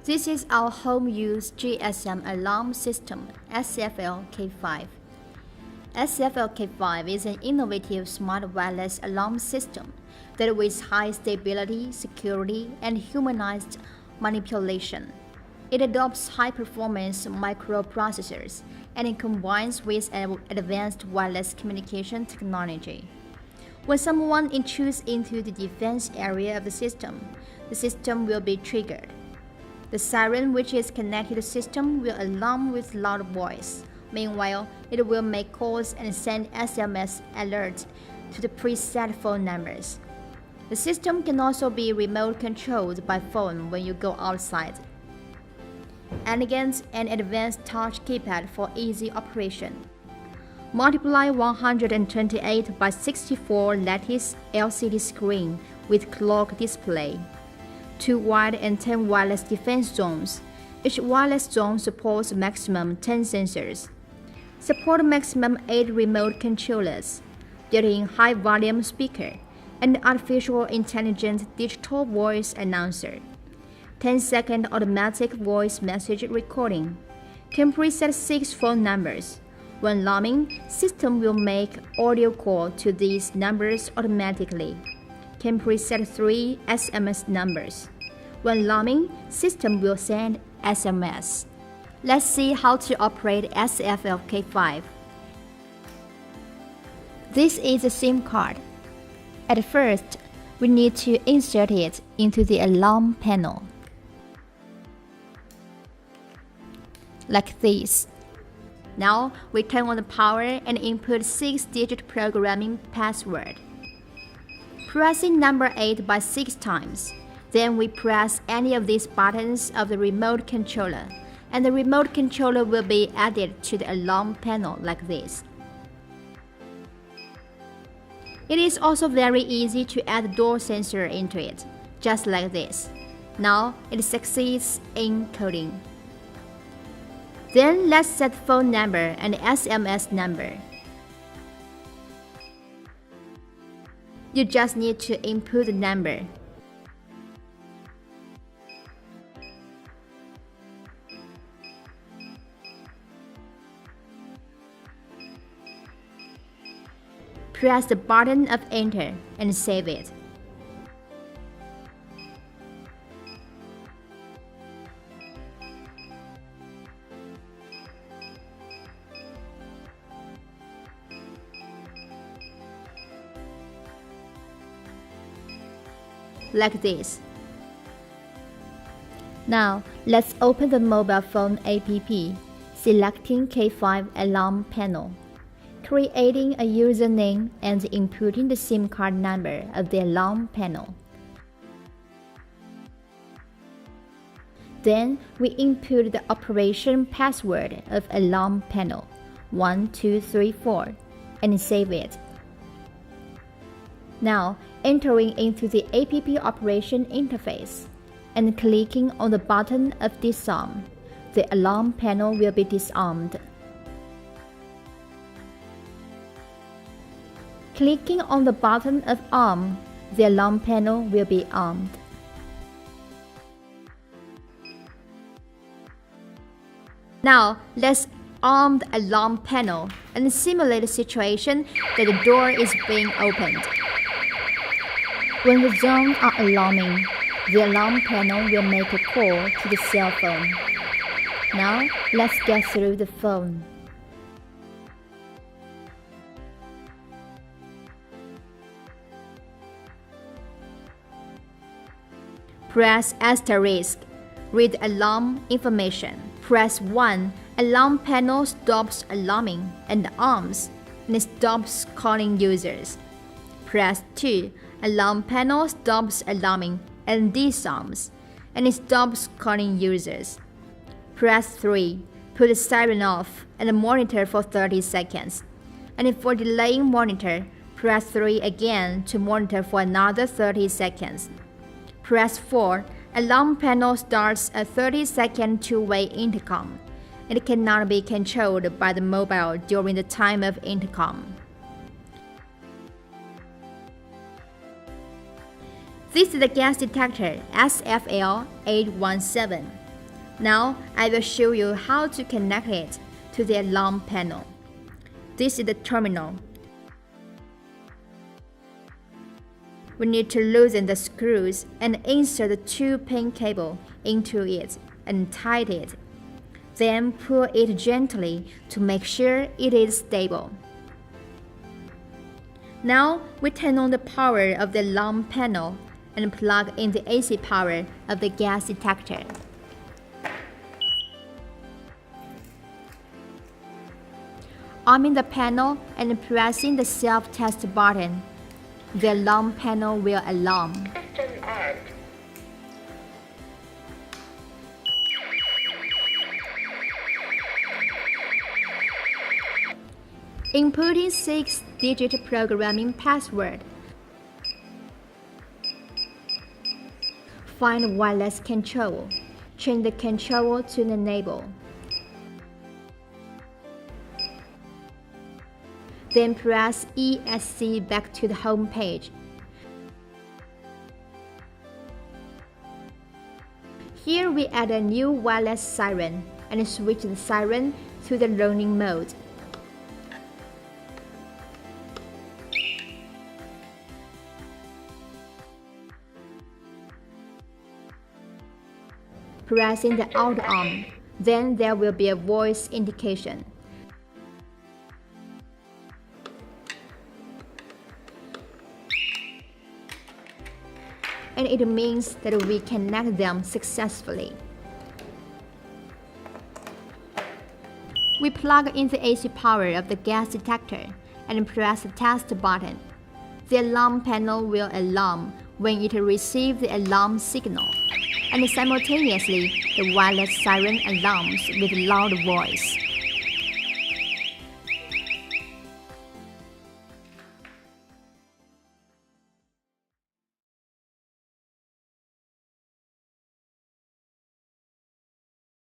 This is our home-use GSM alarm system, SFL K5. SFL K5 is an innovative smart wireless alarm system that with high stability, security, and humanized manipulation. It adopts high-performance microprocessors and it combines with advanced wireless communication technology. When someone intrudes into the defense area of the system will be triggered. The siren, which is connected to the system, will alarm with loud voice. Meanwhile, it will make calls and send SMS alerts to the preset phone numbers. The system can also be remote controlled by phone when you go outside. Elegant and advanced touch keypad for easy operation. Multiply 128 by 64 lattice LCD screen with clock display. 2 wide and 10 wireless defense zones. Each wireless zone supports maximum 10 sensors. Support maximum 8 remote controllers, built-in high-volume speaker, and artificial intelligent digital voice announcer. 10-second automatic voice message recording. Can preset 6 phone numbers. When alarming, system will make audio call to these numbers automatically. Can preset 3 SMS numbers. When alarming, system will send SMS. Let's see how to operate SFL K5. This is a SIM card. At first, we need to insert it into the alarm panel. Like this. Now, we turn on the power and input 6-digit programming password. Pressing number 8 by 6 times. Then we press any of these buttons of the remote controller, and the remote controller will be added to the alarm panel like this. It is also very easy to add door sensor into it, just like this. Now it succeeds in coding. Then let's set phone number and SMS number. You just need to input the number. Press the button of enter and save it. Like this. Now, let's open the mobile phone app, selecting K5 Alarm Panel, creating a username and inputting the SIM card number of the alarm panel. Then, we input the operation password of alarm panel, 1234, and save it. Now, entering into the app operation interface and clicking on the button of disarm, the alarm panel will be disarmed. Clicking on the button of arm, the alarm panel will be armed. Now, let's arm the alarm panel and simulate a situation that the door is being opened. When the zones are alarming, the alarm panel will make a call to the cell phone. Now, let's get through the phone. Press asterisk, read alarm information. Press 1, alarm panel stops alarming and arms, and stops calling users. Press 2, alarm panel stops alarming and disarms, and stops calling users. Press 3, put the siren off and monitor for 30 seconds. And for delaying monitor, press 3 again to monitor for another 30 seconds. Press 4, alarm panel starts a 30-second two-way intercom. It cannot be controlled by the mobile during the time of intercom. This is the gas detector SFL 817. Now I will show you how to connect it to the alarm panel. This is the terminal. We need to loosen the screws and insert the 2-pin cable into it and tighten it. Then pull it gently to make sure it is stable. Now we turn on the power of the alarm panel and plug in the AC power of the gas detector. Arming the panel and pressing the self-test button, the alarm panel will alarm. System armed. Inputting 6-digit programming password. Find wireless control. Change the control to enable. Then press ESC back to the home page. Here we add a new wireless siren and switch the siren to the running mode. Pressing the out arm, then there will be a voice indication. And it means that we connect them successfully. We plug in the AC power of the gas detector and press the test button. The alarm panel will alarm when it receives the alarm signal, and simultaneously the wireless siren alarms with loud voice.